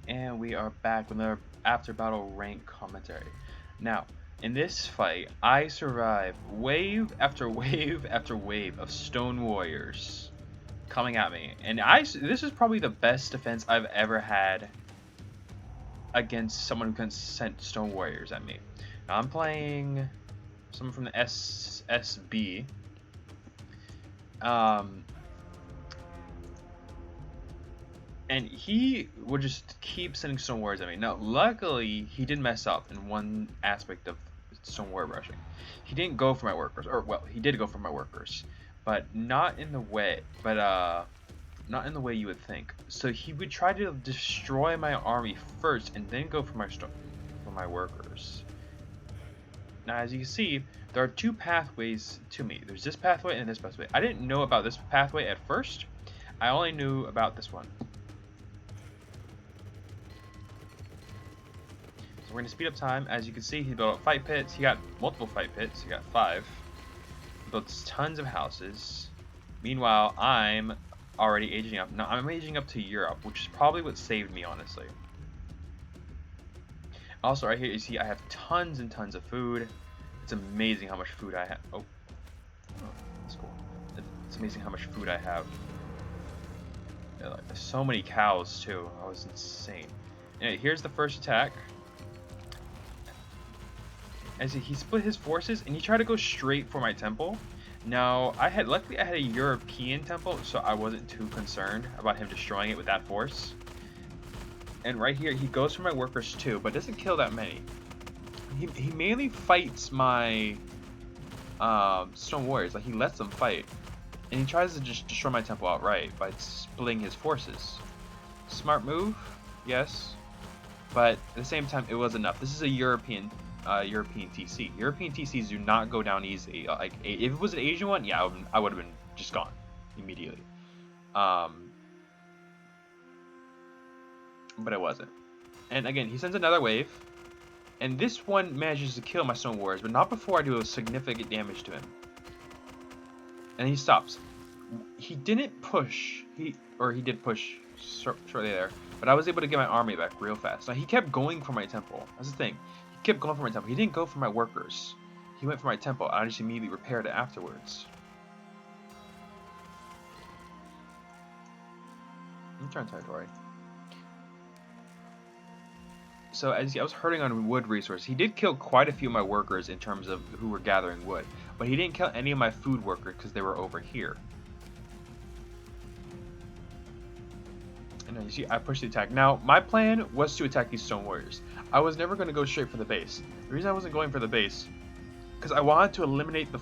And we are back with another after battle rank commentary. Now, in this fight, I survived wave after wave after wave of stone warriors coming at me, and this is probably the best defense I've ever had against someone who can send stone warriors at me. Now I'm playing someone from the SSB. Um, And he would just keep sending stone warriors at me. Now, luckily, he did mess up in one aspect of stone warrior rushing. He didn't go for my workers, or well, he did go for my workers, but not in the way, not in the way you would think. So he would try to destroy my army first, and then go for my workers. Now, as you can see, there are two pathways to me. There's this pathway and this pathway. I didn't know about this pathway at first. I only knew about this one. So we're going to speed up time. As you can see, he built up fight pits. He got multiple fight pits. He got 5. He built tons of houses. Meanwhile, I'm already aging up. Now, I'm aging up to Europe, which is probably what saved me, honestly. Also, right here, you see I have tons and tons of food. It's amazing how much food I have. Oh, that's cool. It's amazing how much food I have. Yeah, like, so many cows, too. That was insane. Anyway, here's the first attack. As he split his forces and he tried to go straight for my temple. Now, luckily I had a European temple, so I wasn't too concerned about him destroying it with that force. And right here, he goes for my workers too, but doesn't kill that many. He mainly fights my stone warriors, like he lets them fight. And he tries to just destroy my temple outright by splitting his forces. Smart move, yes. But at the same time, it was enough. This is a European TC. European TCs do not go down easy. Like if it was an Asian one, yeah, I would have been just gone immediately. But it wasn't. And again, he sends another wave, and this one manages to kill my stone warriors, but not before I do a significant damage to him. And he stops. He didn't push. He did push shortly there, but I was able to get my army back real fast. Now he kept going for my temple. That's the thing. He kept going for my temple. He didn't go for my workers. He went for my temple. I just immediately repaired it afterwards. I'm trying territory. So as I was hurting on wood resource, he did kill quite a few of my workers in terms of who were gathering wood, but he didn't kill any of my food workers because they were over here. And you see, I pushed the attack. Now, my plan was to attack these stone warriors. I was never going to go straight for the base. The reason I wasn't going for the base, because I wanted to eliminate the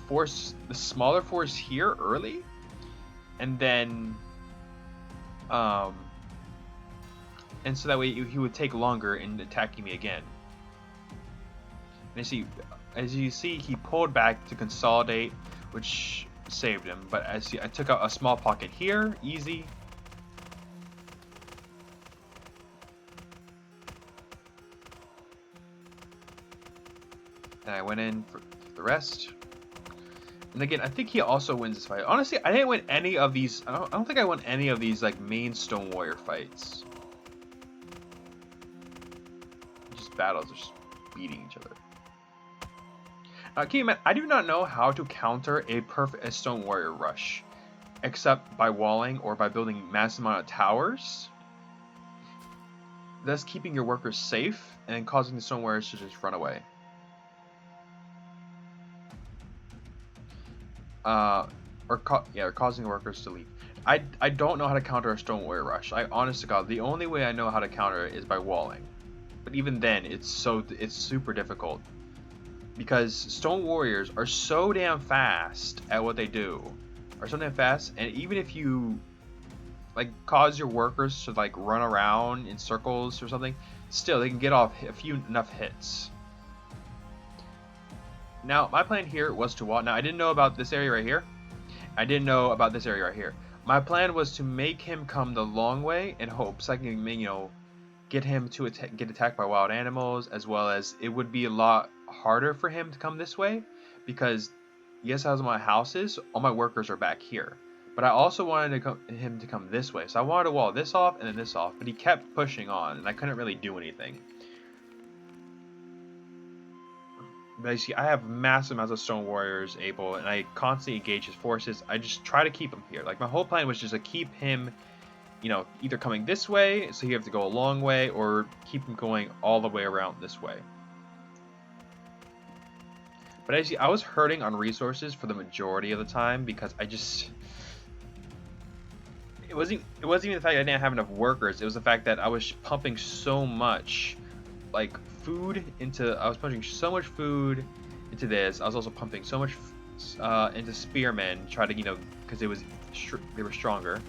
smaller force here early, and then, and so that way he would take longer in attacking me again. And as you see, he pulled back to consolidate, which saved him. But I took out a small pocket here, easy. And I went in for the rest. And again, I think he also wins this fight. Honestly, I didn't win any of these. I don't think I won any of these like main stone warrior fights. Just battles, just beating each other. Now, keep in mind, I do not know how to counter a stone warrior rush, except by walling or by building massive amount of towers, thus keeping your workers safe and causing the stone warriors to just run away. Or causing the workers to leave. I don't know how to counter a stone warrior rush. Honest to God, the only way I know how to counter it is by walling. But even then, it's super difficult because stone warriors are so damn fast at what they do, and even if you like cause your workers to like run around in circles or something, still they can get off enough hits. Now, my plan here was to walk. Now, I didn't know about this area right here. I didn't know about this area right here. My plan was to make him come the long way in hopes I can, get him to get attacked by wild animals, as well as it would be a lot harder for him to come this way because, yes, I was in my houses, all my workers are back here. But I also wanted him to come this way. So I wanted to wall this off and then this off. But he kept pushing on, and I couldn't really do anything. But you see, I have massive amounts of stone warriors able, and I constantly engage his forces. I just try to keep him here. Like, my whole plan was just to keep him, you know, either coming this way, so you have to go a long way, or keep him going all the way around this way. But as you see, I was hurting on resources for the majority of the time because I just... It wasn't even the fact that I didn't have enough workers. It was the fact that I was pumping so much, like, food into... I was pumping so much food into this. I was also pumping so much into spearmen, try to, you know, because they were stronger.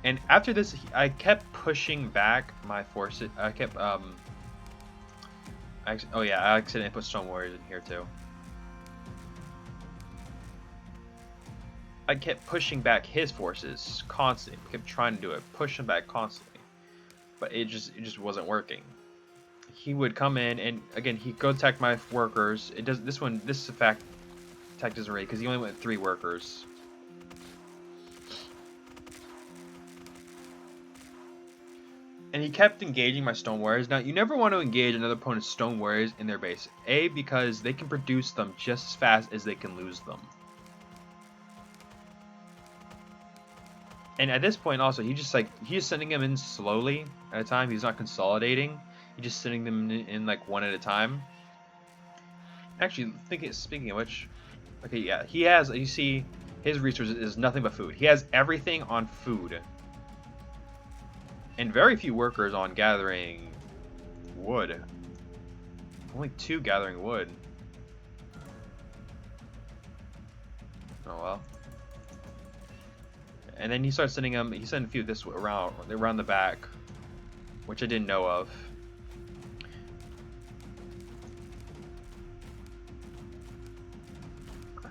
And after this, I kept pushing back my forces. I kept oh yeah, I accidentally put stone warriors in here too. I kept pushing back his forces constantly. I kept trying to do it, push them back constantly, but it just wasn't working. He would come in, and again, he'd go attack my workers. It does this attack doesn't really, because he only went 3 workers. And he kept engaging my stone warriors. Now, you never want to engage another opponent's stone warriors in their base. A, because they can produce them just as fast as they can lose them. And at this point, also, he's just sending them in slowly at a time. He's not consolidating. He's just sending them in like one at a time. Actually, speaking of which, okay, yeah, he has, you see, his resources is nothing but food. He has everything on food. And very few workers on gathering wood. Only 2 gathering wood. Oh well. And then he starts sending them. He sent a few this way around the back, which I didn't know of.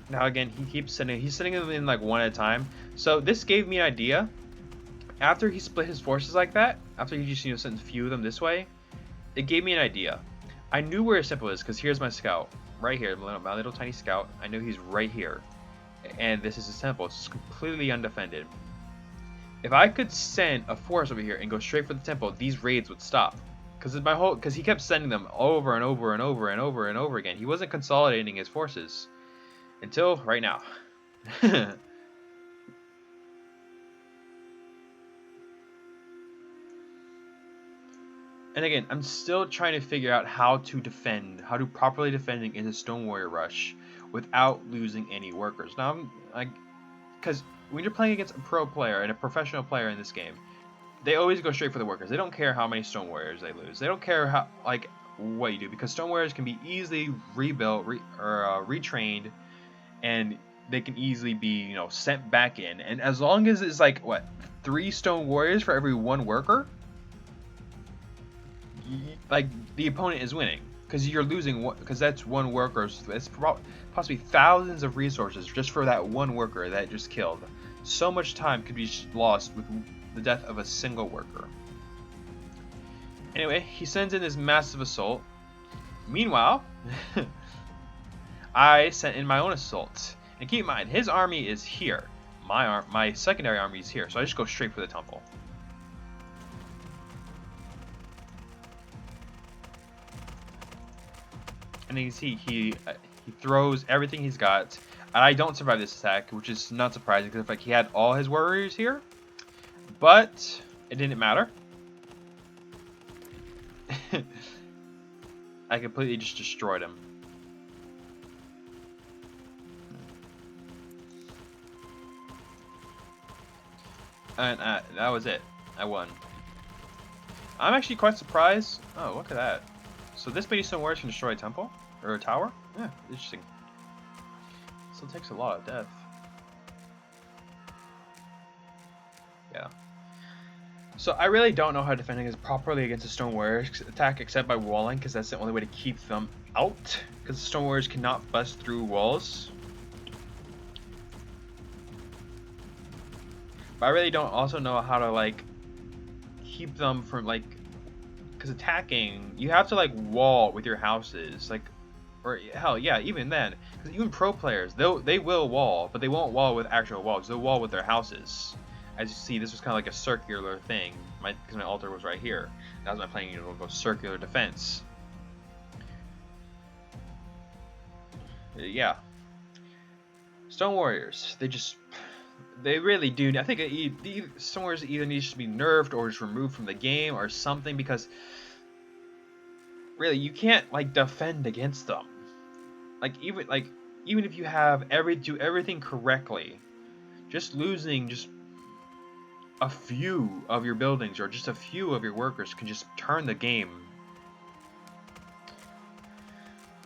Now again, he's sending them in like one at a time. So this gave me an idea. After he split his forces like that, after he just, you know, sent a few of them this way, it gave me an idea. I knew where his temple is, because here's my scout. Right here, my little tiny scout. I knew he's right here. And this is his temple. It's completely undefended. If I could send a force over here and go straight for the temple, these raids would stop. Because he kept sending them over and over and over and over and over again. He wasn't consolidating his forces. Until right now. And again, I'm still trying to figure out how to properly defend against a Stone Warrior rush without losing any workers. Now, because when you're playing against a pro player and a professional player in this game, they always go straight for the workers. They don't care how many Stone Warriors they lose. They don't care how, like, what you do, because Stone Warriors can be easily rebuilt or retrained, and they can easily be, you know, sent back in. And as long as it's like, what, 3 Stone Warriors for every 1 worker, like, the opponent is winning, because you're losing because that's 1 worker. It's possibly thousands of resources just for that 1 worker that just killed. So much time could be lost with the death of a single worker. Anyway, he sends in this massive assault. Meanwhile, I sent in my own assault. And keep in mind, his army is here. My secondary army is here, so I just go straight for the temple. And you can see he throws everything he's got, and I don't survive this attack, which is not surprising because like he had all his warriors here, but it didn't matter. I completely just destroyed him. And that was it. I won. I'm actually quite surprised. Oh, look at that. So this many Stone Warriors can destroy a temple? Or a tower? Yeah, interesting. Still takes a lot of death. Yeah. So I really don't know how to defend against properly against a Stone Warrior attack except by walling, because that's the only way to keep them out. Because the Stone Warriors cannot bust through walls. But I really don't also know how to, like, keep them from, like, because attacking, you have to, like, wall with your houses, like, or hell, yeah, even then, Because even pro players, they will wall, but they won't wall with actual walls. They'll wall with their houses. As you see, this was kind of like a circular thing. Because my altar was right here. That was my plan. It'll go circular defense. Yeah. Stone Warriors. They really do. I think Stone Warriors either needs to be nerfed or just removed from the game or something, because really you can't like defend against them. Even if you have do everything correctly, just losing just a few of your buildings or just a few of your workers can just turn the game.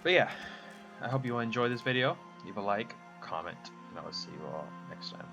But yeah, I hope you all enjoy this video. Leave a like, comment, and I will see you all next time.